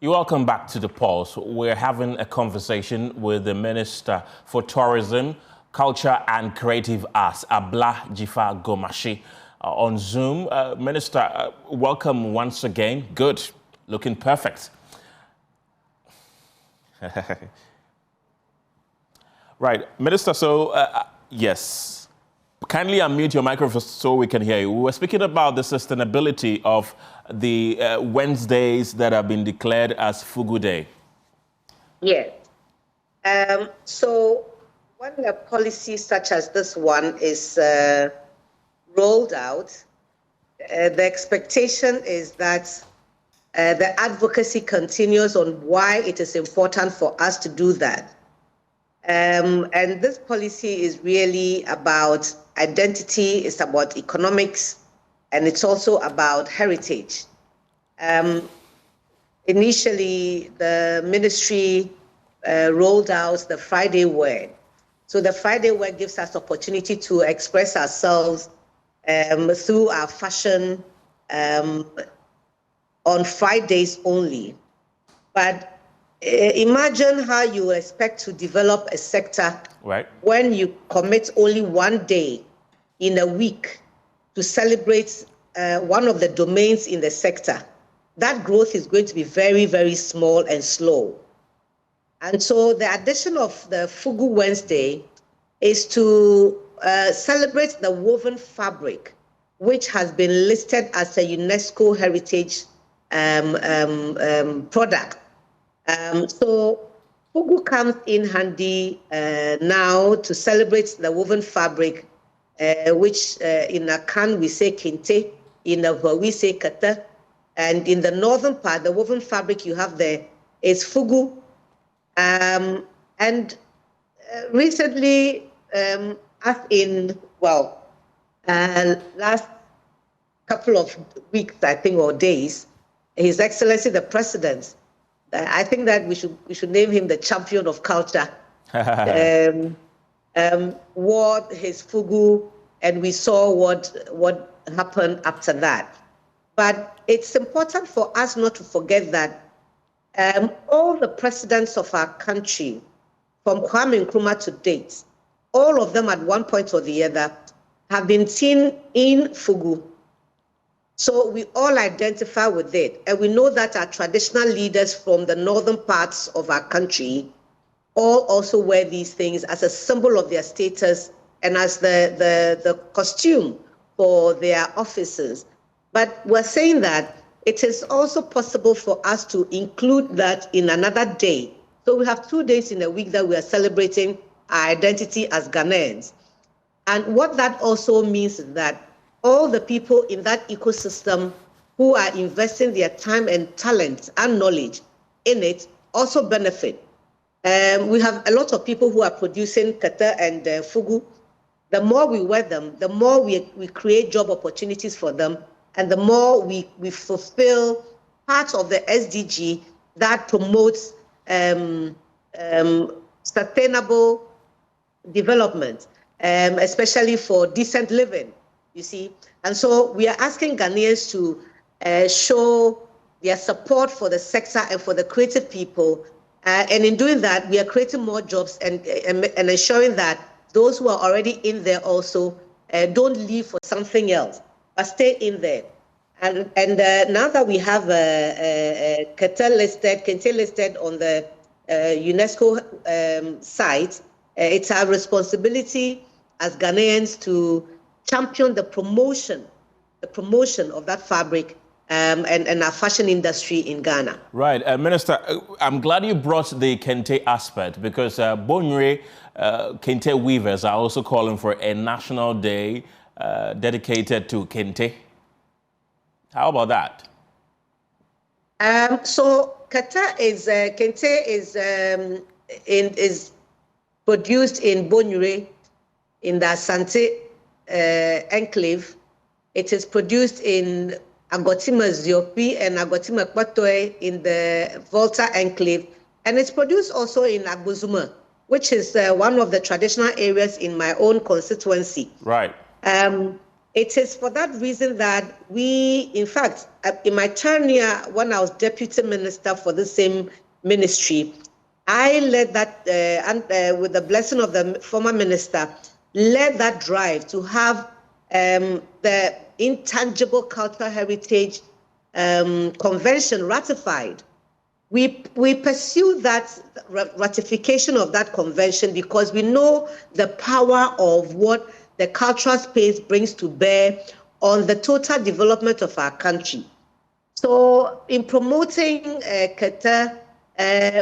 You're welcome back to the Pulse. We're having a conversation with the Minister for Tourism, Culture and Creative Arts, Abla Jifa Gomashi, on Zoom. Minister, welcome once again. Good. Looking perfect. Right. Minister, so, yes. Kindly unmute your microphone so we can hear you. We were speaking about the sustainability of the Wednesdays that have been declared as Fugu Day. Yes. So when a policy such as this one is rolled out, the expectation is that the advocacy continues on why it is important for us to do that. And this policy is really about identity, it's about economics, and it's also about heritage. Initially, the ministry rolled out the Friday wear. So the Friday wear gives us opportunity to express ourselves through our fashion on Fridays only. But imagine how you expect to develop a sector when you commit only one day in a week to celebrate one of the domains in the sector. That growth is going to be very, very small and slow. And so the addition of the Fugu Wednesday is to celebrate the woven fabric, which has been listed as a UNESCO heritage product. So Fugu comes in handy now to celebrate the woven fabric, which in Akan we say kente, in Ahua we say kente, and in the northern part, the woven fabric you have there is Fugu. And recently, as in, last couple of weeks, I think, or days, His Excellency the President, I think that we should name him the champion of culture. Wore his Fugu, and we saw what happened after that. But it's important for us not to forget that all the presidents of our country, from Kwame Nkrumah to date, all of them at one point or the other have been seen in Fugu. So we all identify with it. And we know that our traditional leaders from the northern parts of our country all also wear these things as a symbol of their status and as the costume for their offices. But we're saying that it is also possible for us to include that in another day. So we have 2 days in a week that we are celebrating our identity as Ghanaians. And what that also means is that all the people in that ecosystem who are investing their time and talent and knowledge in it also benefit. We have a lot of people who are producing kete and fugu. The more we wear them, the more we create job opportunities for them, and the more we fulfill part of the SDG that promotes sustainable development, especially for decent living, you see. And so we are asking Ghanaians to show their support for the sector and for the creative people. And in doing that, we are creating more jobs and ensuring that those who are already in there also don't leave for something else, but stay in there. And now that we have kente listed on the UNESCO site, it's our responsibility as Ghanaians to champion the promotion of that fabric and our fashion industry in Ghana. Right. Minister, I'm glad you brought the kente aspect, because Bonyere kente weavers are also calling for a national day dedicated to kente. How about that? So kente is produced in Bonyere, in the Asante enclave. It is produced in Agotima Ziopi and Agotima Kwatoe in the Volta enclave, and it's produced also in Agbozuma, which is one of the traditional areas in my own constituency. Right. It is for that reason that we, in fact, in my tenure, when I was deputy minister for the same ministry, I led that, with the blessing of the former minister, led that drive to have the Intangible Cultural Heritage Convention ratified. We pursue that ratification of that convention because we know the power of what the cultural space brings to bear on the total development of our country. So in promoting kente,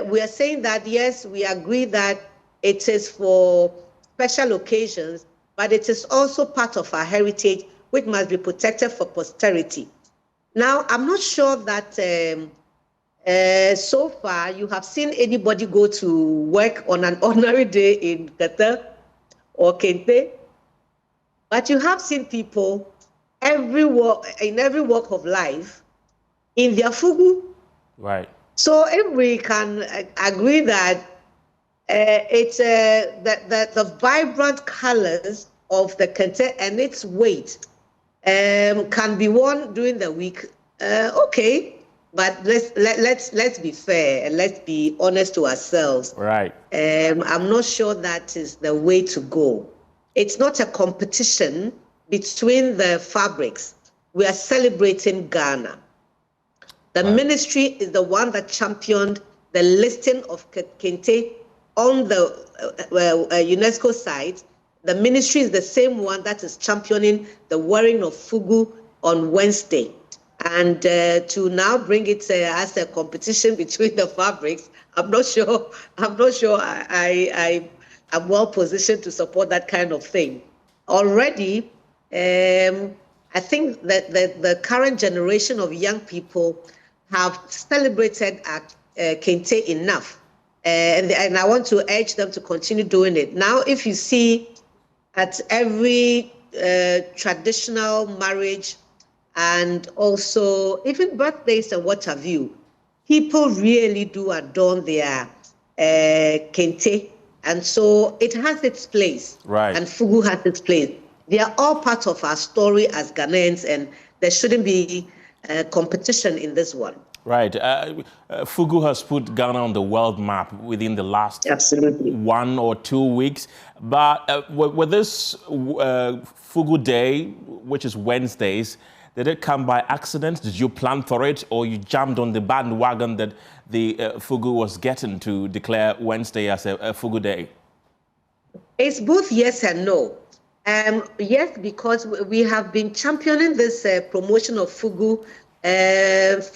we are saying that, yes, we agree that it is for special occasions, but it is also part of our heritage, which must be protected for posterity. Now, I'm not sure that so far you have seen anybody go to work on an ordinary day in kente or kente, but you have seen people in every walk of life in their fugu. Right. So if we can agree that it's the vibrant colors of the kente and its weight can be worn during the week, okay. But let's be fair and let's be honest to ourselves. Right. I'm not sure that is the way to go. It's not a competition between the fabrics. We are celebrating Ghana. The ministry is the one that championed the listing of kente on the UNESCO site. The ministry is the same one that is championing the wearing of fugu on Wednesday. And to now bring it as a competition between the fabrics, I'm not sure I'm well positioned to support that kind of thing. Already, I think that the current generation of young people have celebrated kente enough. And I want to urge them to continue doing it. Now, if you see at every traditional marriage and also even birthdays and what have you, people really do adorn their kente. And so it has its place. Right. And fugu has its place. They are all part of our story as Ghanaians, and there shouldn't be competition in this one. Right. Fugu has put Ghana on the world map within the last Absolutely 1 or 2 weeks. But with this Fugu Day, which is Wednesdays, did it come by accident? Did you plan for it, or you jumped on the bandwagon that the Fugu was getting to declare Wednesday as a Fugu Day? It's both yes and no. Yes, because we have been championing this promotion of Fugu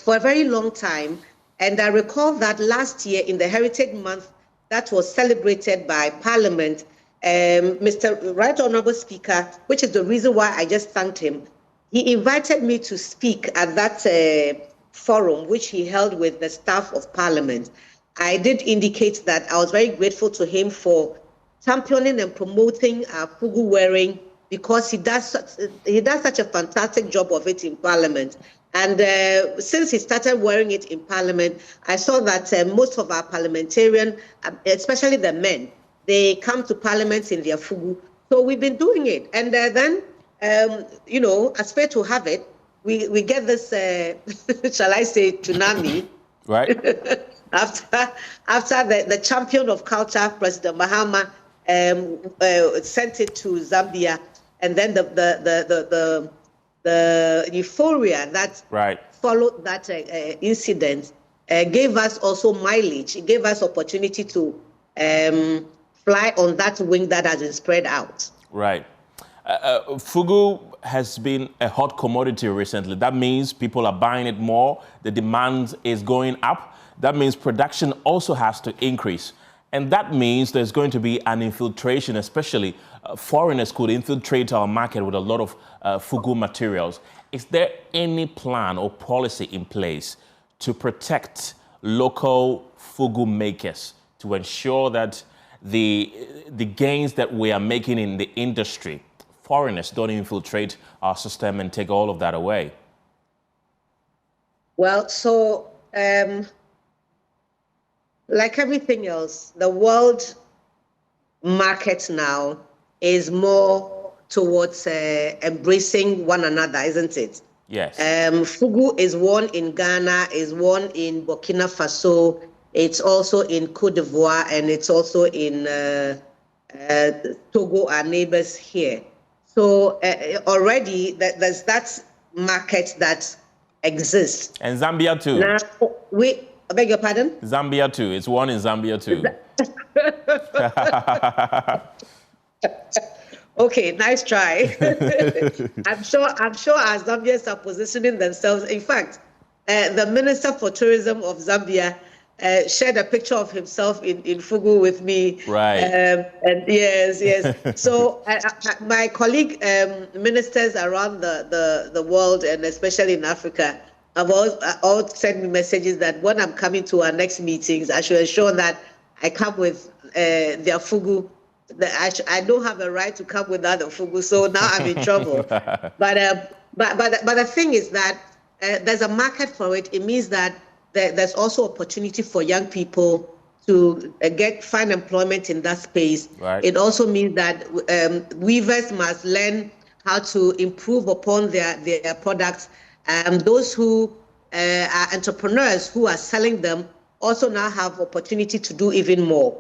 for a very long time. And I recall that last year in the Heritage Month that was celebrated by Parliament, Mr. Right Honorable Speaker, which is the reason why I just thanked him, he invited me to speak at that forum, which he held with the staff of Parliament. I did indicate that I was very grateful to him for championing and promoting fugu wearing, because he does such a fantastic job of it in Parliament. And since he started wearing it in Parliament, I saw that most of our parliamentarians, especially the men, they come to Parliament in their fugu. So we've been doing it. And then, you know, as fair to have it, we get this, shall I say, tsunami. Right. after the champion of culture, President Mahama, sent it to Zambia, and then the euphoria that followed that incident gave us also mileage. It gave us opportunity to fly on that wing that has been spread out. Right. Fugu has been a hot commodity recently. That means people are buying it more. The demand is going up. That means production also has to increase. And that means there's going to be an infiltration, especially foreigners could infiltrate our market with a lot of fugu materials. Is there any plan or policy in place to protect local fugu makers to ensure that the gains that we are making in the industry, foreigners don't infiltrate our system and take all of that away? Well, so like everything else, the world market now is more towards embracing one another, isn't it? Yes. Fugu is worn in Ghana, is worn in Burkina Faso, it's also in Cote d'Ivoire, and it's also in Togo, our neighbors here. So already there's that market that exists. And Zambia too. Now, I beg your pardon? Zambia too. It's worn in Zambia too. Okay, nice try. I'm sure our Zambians are positioning themselves. In fact, the Minister for Tourism of Zambia shared a picture of himself in Fugu with me. Right. And yes. So my colleague ministers around the world, and especially in Africa, have all sent me messages that when I'm coming to our next meetings, I should ensure that I come with their Fugu. I don't have a right to come without the Fugu, so now I'm in trouble. But the thing is that there's a market for it. It means that there's also opportunity for young people to find employment in that space. Right. It also means that weavers must learn how to improve upon their products. Those who are entrepreneurs who are selling them also now have opportunity to do even more.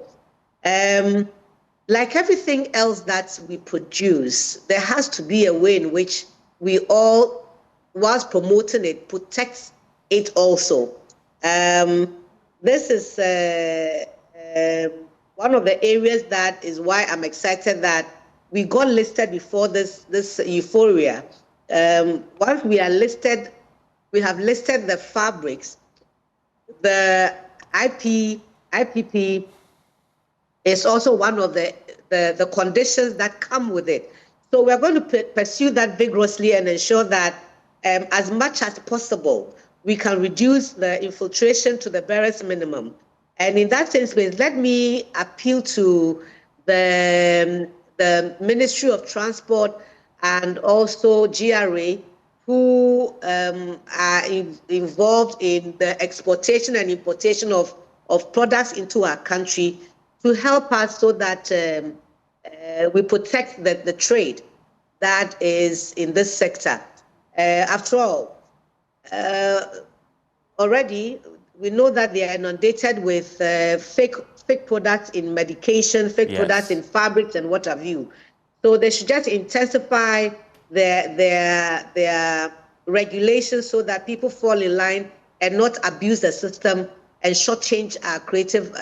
Like everything else that we produce, there has to be a way in which we all, whilst promoting it, protect it also. This is one of the areas that is why I'm excited that we got listed before this euphoria. Once we are listed, we have listed the fabrics. The IPP is also one of the conditions that come with it. So we're going to pursue that vigorously and ensure that as much as possible, we can reduce the infiltration to the barest minimum. And in that sense, let me appeal to the Ministry of Transport and also GRA, who are involved in the exportation and importation of products into our country, to help us so that we protect the trade that is in this sector. After all, already we know that they are inundated with fake products in medication, fake products in fabrics and what have you. So they should just intensify their regulations so that people fall in line and not abuse the system and shortchange our creative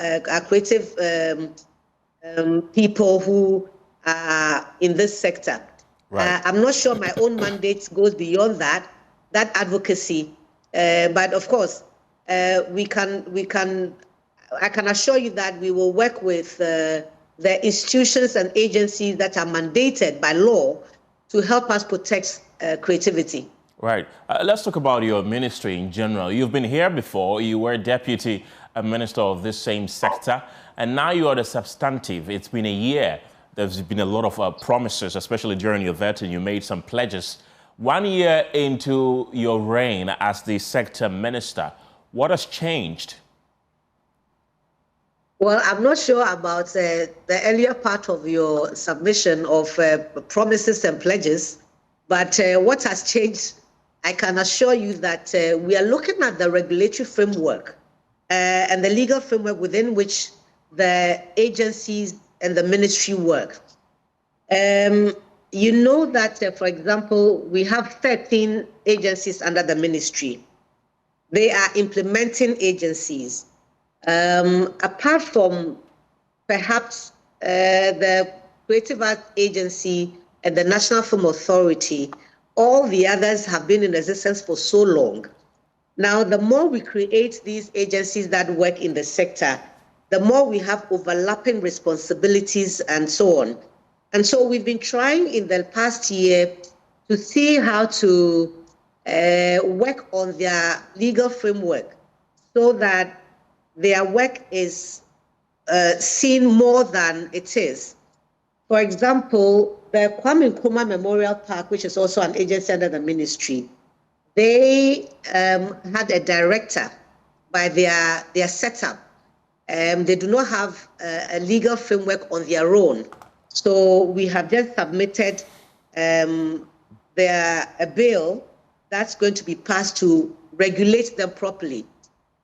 people who are in this sector. Right. I'm not sure my own mandate goes beyond that advocacy, but of course, I can assure you that we will work with the institutions and agencies that are mandated by law to help us protect creativity. Right. Let's talk about your ministry in general. You've been here before. You were deputy minister of this same sector, and now you are the substantive. It's been a year. There's been a lot of promises, especially during your vet, and you made some pledges. 1 year into your reign as the sector minister, what has changed? Well, I'm not sure about the earlier part of your submission of promises and pledges, but what has changed, I can assure you that we are looking at the regulatory framework and the legal framework within which the agencies and the ministry work. You know that, for example, we have 13 agencies under the ministry. They are implementing agencies. Apart from perhaps the Creative Arts Agency and the National Film Authority, all the others have been in existence for so long. Now, the more we create these agencies that work in the sector, the more we have overlapping responsibilities and so on. And so we've been trying in the past year to see how to work on their legal framework so that their work is seen more than it is. For example, the Kwame Nkrumah Memorial Park, which is also an agency under the ministry, they had a director by their setup. They do not have a legal framework on their own. So we have just submitted a bill that's going to be passed to regulate them properly.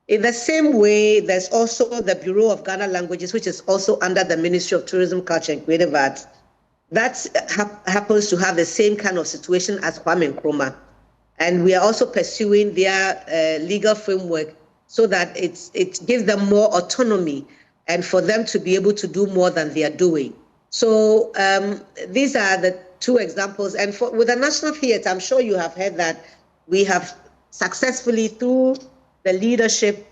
In the same way, there's also the Bureau of Ghana Languages, which is also under the Ministry of Tourism, Culture and Creative Arts. That happens to have the same kind of situation as Kwame Nkrumah. And we are also pursuing their legal framework so that it gives them more autonomy and for them to be able to do more than they are doing. So these are the two examples. And with the National Theatre, I'm sure you have heard that we have successfully, through the leadership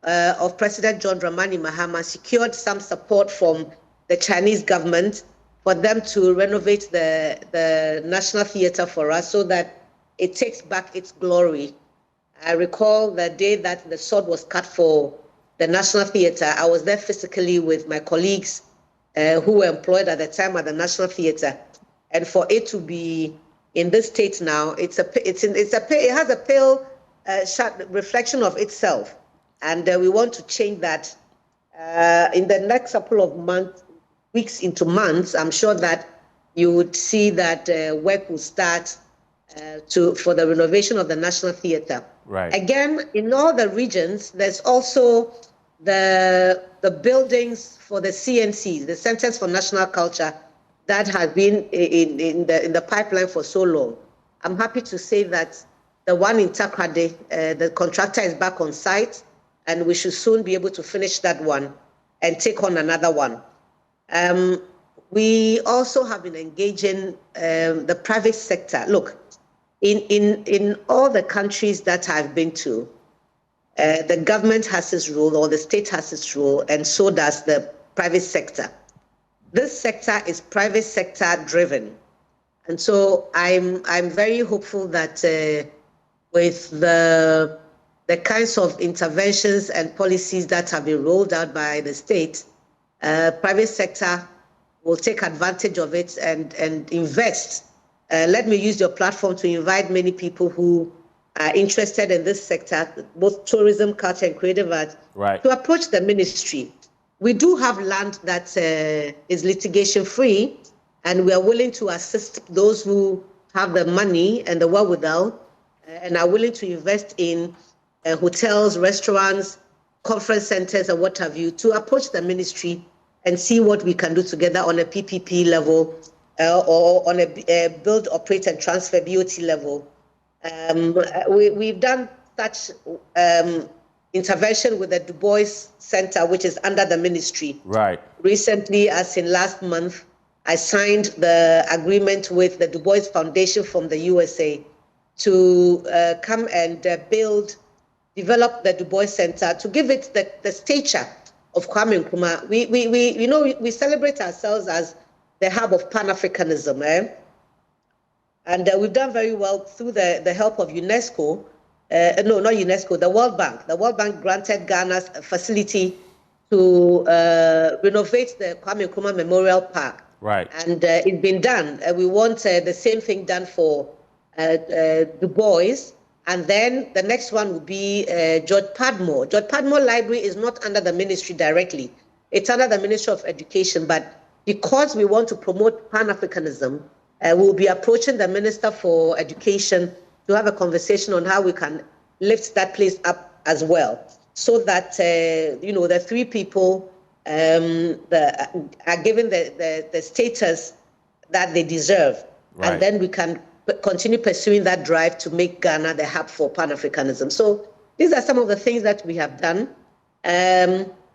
of President John Dramani Mahama, secured some support from the Chinese government for them to renovate the National Theatre for us so that it takes back its glory. I recall the day that the sword was cut for the National Theatre. I was there physically with my colleagues who were employed at the time at the National Theatre. And for it to be in this state now, it has a pale reflection of itself. And we want to change that in the next couple of months, weeks into months. I'm sure that you would see that work will start for the renovation of the National Theatre. Right. Again, in all the regions, there's also the buildings for the CNCs, the Centers for National Culture, that has been in the pipeline for so long. I'm happy to say that the one in Takrade, the contractor is back on site, and we should soon be able to finish that one and take on another one. We also have been engaging the private sector. Look, in all the countries that I've been to, the government has its role, or the state has its role, and so does the private sector. This sector is private sector driven. And so I'm very hopeful that with the kinds of interventions and policies that have been rolled out by the state, private sector will take advantage of it and invest. Let me use your platform to invite many people who are interested in this sector, both tourism, culture, and creative arts, right, to approach the ministry. We do have land that is litigation-free, and we are willing to assist those who have the money and the wherewithal and are willing to invest in hotels, restaurants, conference centers, and what have you, to approach the ministry and see what we can do together on a PPP level or on a build, operate, and transfer BOT level. We've done such intervention with the Du Bois Center, which is under the ministry. Right. Recently, as in last month, I signed the agreement with the Du Bois Foundation from the USA to come and develop the Du Bois Center, to give it the stature of Kwame Nkrumah. We celebrate ourselves as the hub of Pan-Africanism, and we've done very well through the help of UNESCO. No, not UNESCO, the World Bank. The World Bank granted Ghana's facility to renovate the Kwame Nkrumah Memorial Park. Right. And it's been done. We want the same thing done for Du Bois. And then the next one will be George Padmore. George Padmore Library is not under the ministry directly. It's under the Ministry of Education. But because we want to promote Pan-Africanism, we'll be approaching the Minister for Education to have a conversation on how we can lift that place up as well, so that the three people are given the status that they deserve, right, and then we can continue pursuing that drive to make Ghana the hub for Pan-Africanism. So these are some of the things that we have done.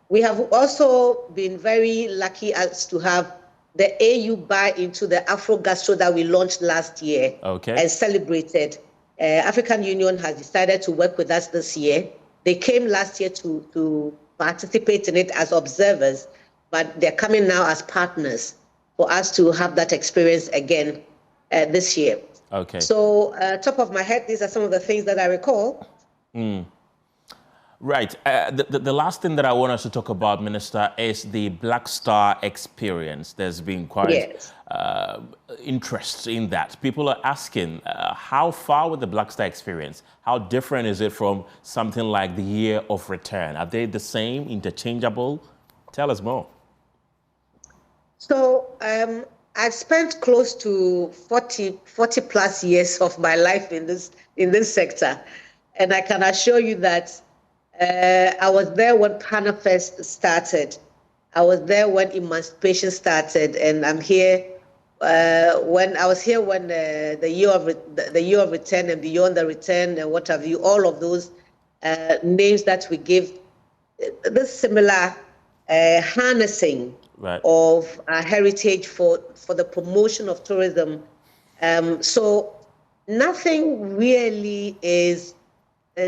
We have also been very lucky as to have the AU buy into the Afro Gastro that we launched last year, okay, and celebrated. African Union has decided to work with us this year. They came last year to participate in it as observers, but they're coming now as partners for us to have that experience again this year. Okay. So, top of my head, these are some of the things that I recall. Right. The last thing that I want us to talk about, Minister, is the Black Star experience. There's been quite interest in that. People are asking, how far with the Black Star experience? How different is it from something like the Year of Return? Are they the same, interchangeable? Tell us more. So I've spent close to 40 plus years of my life in this sector, and I can assure you that I was there when Panafest started. I was there when emancipation started, and I'm here when the year of return and beyond the return and what have you, all of those names that we give, this similar harnessing of heritage for the promotion of tourism. So nothing really is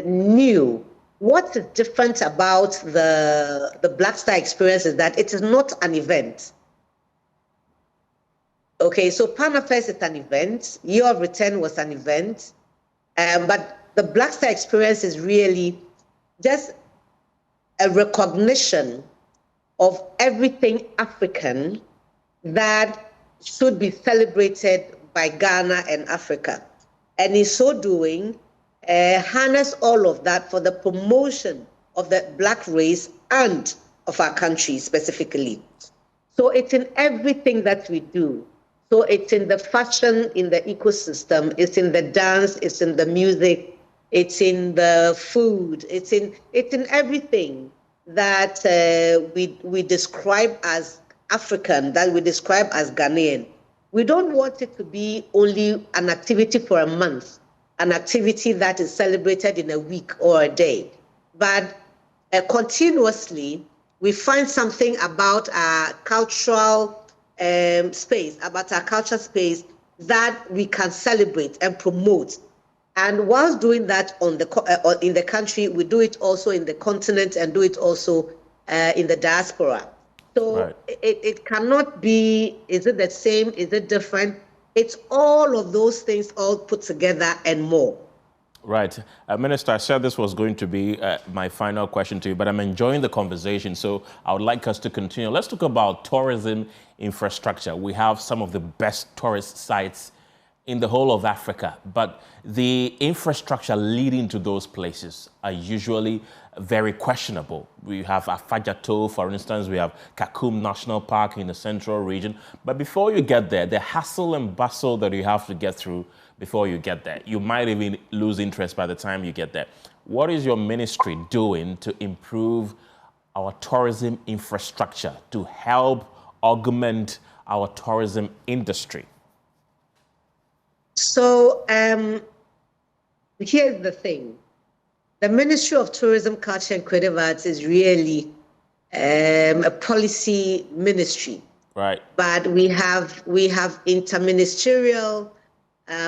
new. What is different about the Black Star experience is that it is not an event. Okay, so Panafest is an event, Year of Return was an event, but the Black Star experience is really just a recognition of everything African that should be celebrated by Ghana and Africa. And in so doing, harness all of that for the promotion of the Black race and of our country specifically. So it's in everything that we do. So it's in the fashion, in the ecosystem, it's in the dance, it's in the music, it's in the food, it's in everything that we describe as African, that we describe as Ghanaian. We don't want it to be only an activity for a month, an activity that is celebrated in a week or a day, but continuously we find something about our cultural space, about our culture space that we can celebrate and promote. And whilst doing that in the country, we do it also in the continent and do it also in the diaspora. So it cannot be, is it the same, is it different? It's all of those things all put together and more. Right. Minister, I said this was going to be my final question to you, but I'm enjoying the conversation, so I would like us to continue. Let's talk about tourism infrastructure. We have some of the best tourist sites in the whole of Africa, but the infrastructure leading to those places are usually very questionable. We have Afajato, for instance, we have Kakum National Park in the central region. But before you get there, the hassle and bustle that you have to get through before you get there, you might even lose interest by the time you get there. What is your ministry doing to improve our tourism infrastructure, to help augment our tourism industry? So here's the thing. The Ministry of Tourism, Culture and Creative Arts is really a policy ministry. Right. But we have interministerial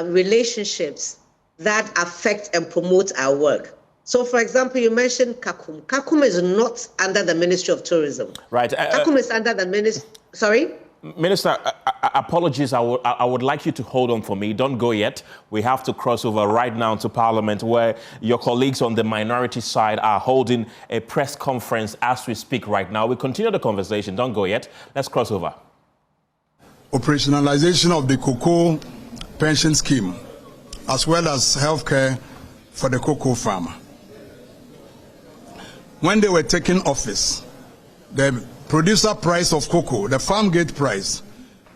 relationships that affect and promote our work. So, for example, you mentioned Kakum. Kakum is not under the Ministry of Tourism. Right. Kakum is under the Ministry. Sorry? Minister, apologies. I would like you to hold on for me. Don't go yet. We have to cross over right now to Parliament, where your colleagues on the minority side are holding a press conference as we speak right now. We continue the conversation. Don't go yet. Let's cross over. Operationalization of the cocoa pension scheme, as well as healthcare for the cocoa farmer. When they were taking office, the producer price of cocoa, the farm gate price,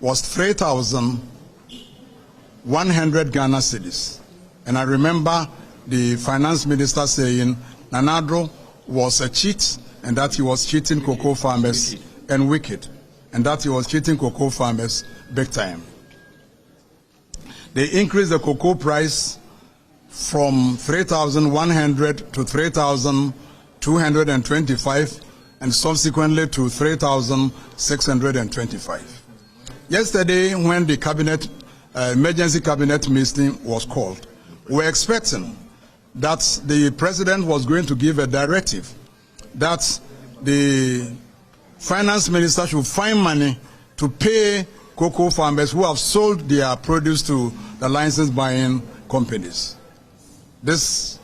was 3,100 Ghana cedis. And I remember the finance minister saying Nanadro was a cheat and that he was cheating cocoa farmers and wicked, and that he was cheating cocoa farmers big time. They increased the cocoa price from 3,100 to 3,225 and subsequently to 3,625. Yesterday, when the cabinet, emergency cabinet meeting was called, we were expecting that the president was going to give a directive that the finance minister should find money to pay cocoa farmers who have sold their produce to the license buying companies. This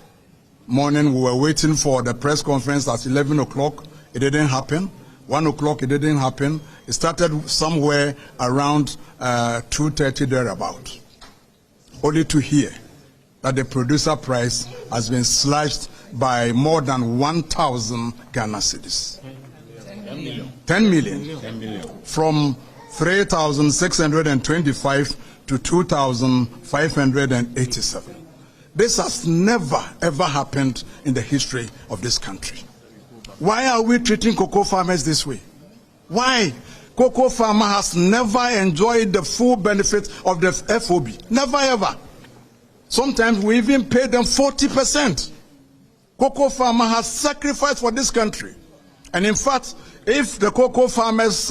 morning, we were waiting for the press conference at 11 o'clock. It didn't happen. 1 o'clock, it didn't happen. It started somewhere around 2:30 thereabout. Only to hear that the producer price has been slashed by more than 1,000 Ghana cedis. 10 million. From 3,625 to 2,587. This has never, ever happened in the history of this country. Why are we treating cocoa farmers this way? Why? Cocoa farmer has never enjoyed the full benefit of the FOB. Never, ever. Sometimes we even pay them 40%. Cocoa farmer has sacrificed for this country. And in fact, if the cocoa farmers'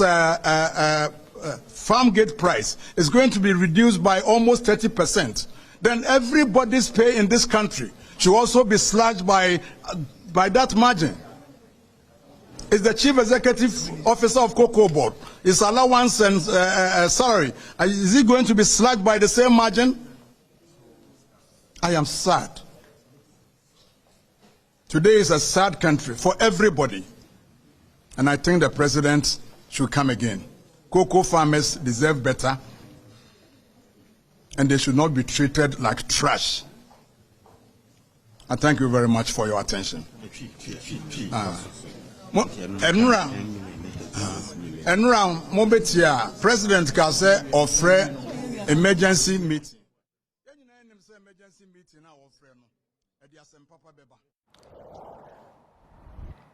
farm gate price is going to be reduced by almost 30%, then everybody's pay in this country should also be slashed by that margin. Is the chief executive officer of Cocoa Board, his allowance and salary, is he going to be slashed by the same margin? I am sad. Today is a sad country for everybody. And I think the president should come again. Cocoa farmers deserve better. And they should not be treated like trash. I thank you very much for your attention. President Kase offer emergency meeting.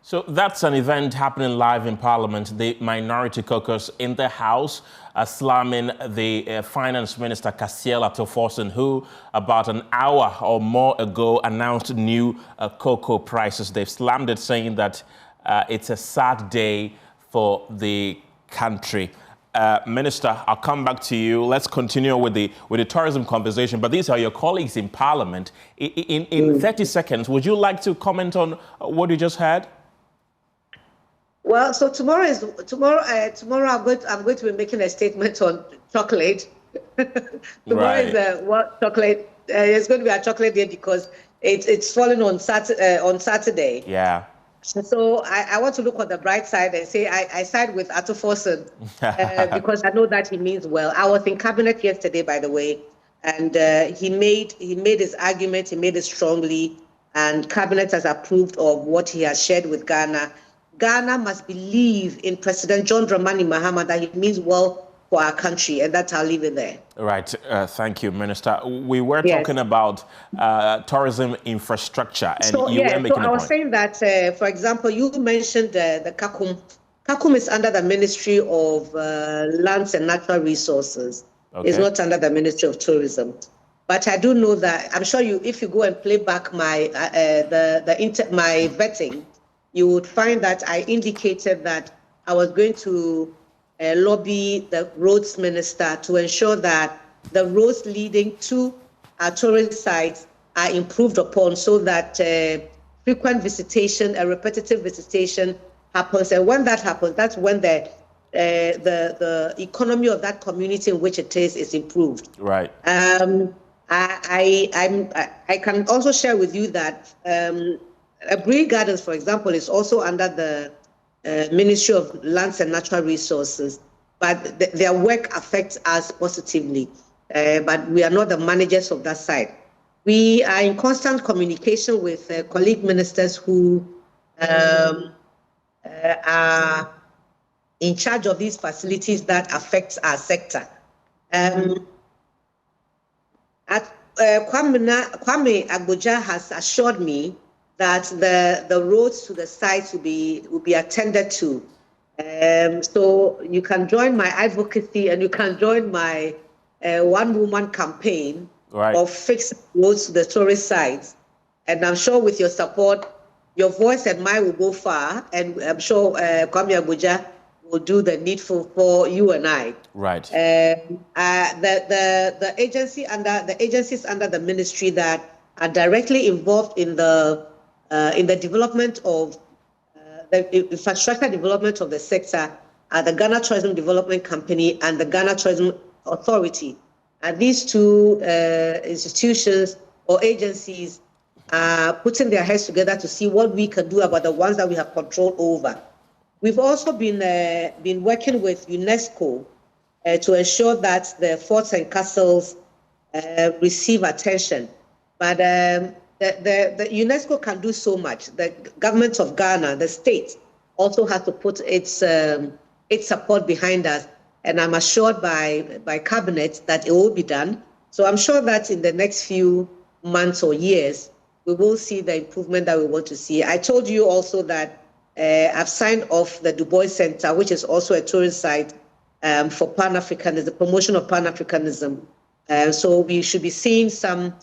So that's an event happening live in Parliament. The Minority Caucus in the House slamming the Finance Minister Kasiel Atoforsen, who about an hour or more ago announced new cocoa prices. They've slammed it, saying that it's a sad day for the country. Minister, I'll come back to you. Let's continue with the tourism conversation. But these are your colleagues in Parliament. In 30 seconds, would you like to comment on what you just heard? Well, so tomorrow I'm going to be making a statement on chocolate. Tomorrow is chocolate. It's going to be a chocolate day because it's falling on Saturday. Yeah. So I want to look on the bright side and say I side with Atoforsen because I know that he means well. I was in cabinet yesterday, by the way, and he made his argument. He made it strongly, and cabinet has approved of what he has shared with Ghana. Ghana must believe in President John Dramani Mahama that he means well for our country, and that's I'll leave it there. Right. Thank you, Minister. We were talking about tourism infrastructure, and you were making a point. I was saying that, for example, you mentioned the Kakum. Kakum is under the Ministry of Lands and Natural Resources. Okay. It's not under the Ministry of Tourism. But I do know that, I'm sure if you go and play back my my vetting, you would find that I indicated that I was going to lobby the roads minister to ensure that the roads leading to our tourist sites are improved upon so that frequent visitation, a repetitive visitation happens. And when that happens, that's when the economy of that community in which it is improved. Right. I can also share with you that Bree Gardens, for example, is also under the Ministry of Lands and Natural Resources, but their work affects us positively. But we are not the managers of that side. We are in constant communication with colleague ministers who are in charge of these facilities that affect our sector. Kwame Agboja has assured me that the roads to the sites will be attended to. So you can join my advocacy and you can join my one-woman campaign of fixed roads to the tourist sites. And I'm sure with your support, your voice and mine will go far. And I'm sure Kwame Agboja will do the needful for you and I. Right. The agencies under the ministry that are directly involved in the development of the infrastructure development of the sector are the Ghana Tourism Development Company and the Ghana Tourism Authority. And these two institutions or agencies are putting their heads together to see what we can do about the ones that we have control over. We've also been working with UNESCO to ensure that the forts and castles receive attention. But the UNESCO can do so much. The government of Ghana, the state, also has to put its support behind us. and I'm assured by Cabinet that it will be done. So I'm sure that in the next few months or years, we will see the improvement that we want to see. I told you also that I've signed off the Du Bois Center, which is also a tourist site for Pan-Africanism, the promotion of Pan-Africanism. So we should be seeing some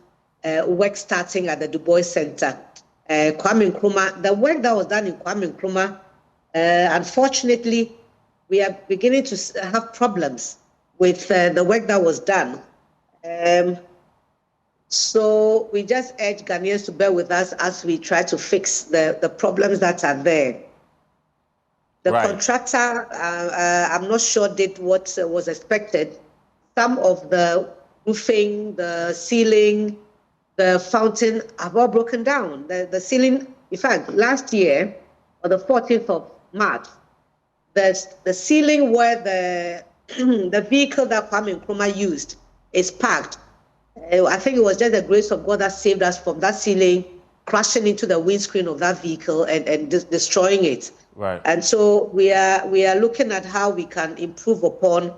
work starting at the Du Bois Center. Kwame Nkrumah, the work that was done in Kwame Nkrumah, unfortunately, we are beginning to have problems with the work that was done. So we just urge Ghanaians to bear with us as we try to fix the problems that are there. The contractor, I'm not sure, did what was expected. Some of the roofing, the ceiling, the fountain have all broken down. The ceiling, in fact, last year, on the 14th of March, the ceiling where the vehicle that Kwame Nkrumah used is parked. I think it was just the grace of God that saved us from that ceiling crashing into the windscreen of that vehicle and destroying it. Right. And so we are looking at how we can improve upon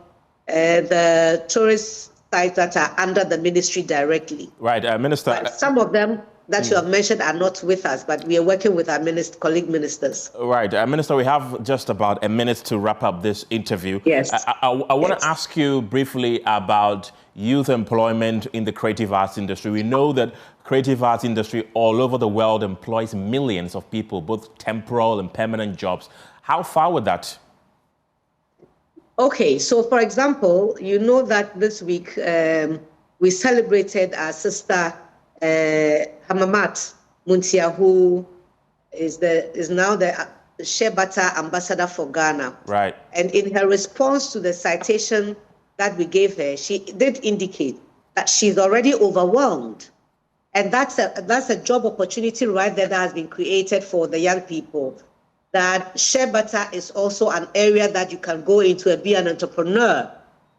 the tourist sites that are under the ministry directly. Right, Minister. But some of them that you have mentioned are not with us, but we are working with our colleague ministers. Right, Minister, we have just about a minute to wrap up this interview. Yes. I want to ask you briefly about youth employment in the creative arts industry. We know that creative arts industry all over the world employs millions of people, both temporal and permanent jobs. How far with that? Okay, so for example, you know that this week we celebrated our sister Hamamat Muntia, who is now the Shea Butter ambassador for Ghana. Right. And in her response to the citation that we gave her, she did indicate that she's already overwhelmed. And that's a job opportunity right there that has been created for the young people. That shea butter is also an area that you can go into and be an entrepreneur.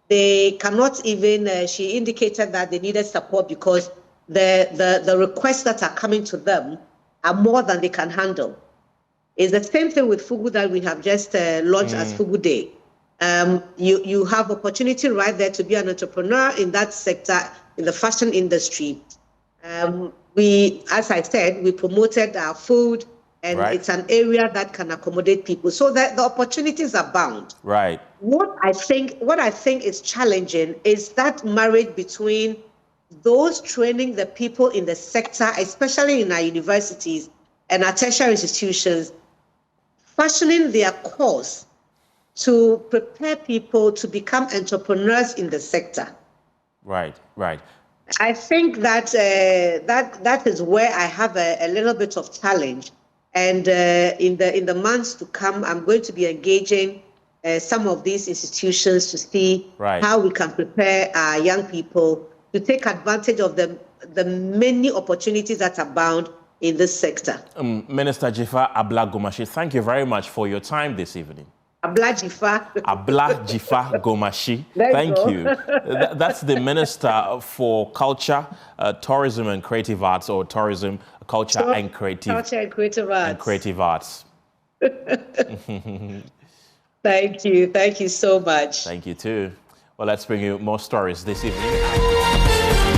They cannot even, she indicated that they needed support because the requests that are coming to them are more than they can handle. It's the same thing with Fugu that we have just launched as Fugu Day. You have opportunity right there to be an entrepreneur in that sector, in the fashion industry. As I said, we promoted our food, and it's an area that can accommodate people, so that the opportunities are bound. Right. What I think is challenging is that marriage between those training the people in the sector, especially in our universities and our tertiary institutions, fashioning their course to prepare people to become entrepreneurs in the sector. Right, right. I think that that is where I have a little bit of challenge. And in the months to come, I'm going to be engaging some of these institutions to see how we can prepare our young people to take advantage of the many opportunities that are bound in this sector. Minister Jifa Abla Gomashi, thank you very much for your time this evening. Abla Jifa. Abla Jifa Gomashi. Thank you. That's the Minister for Culture, Tourism and Creative Arts, or Tourism, Culture and Creative Arts. And Creative Arts. Thank you. Thank you so much. Thank you too. Well, let's bring you more stories this evening.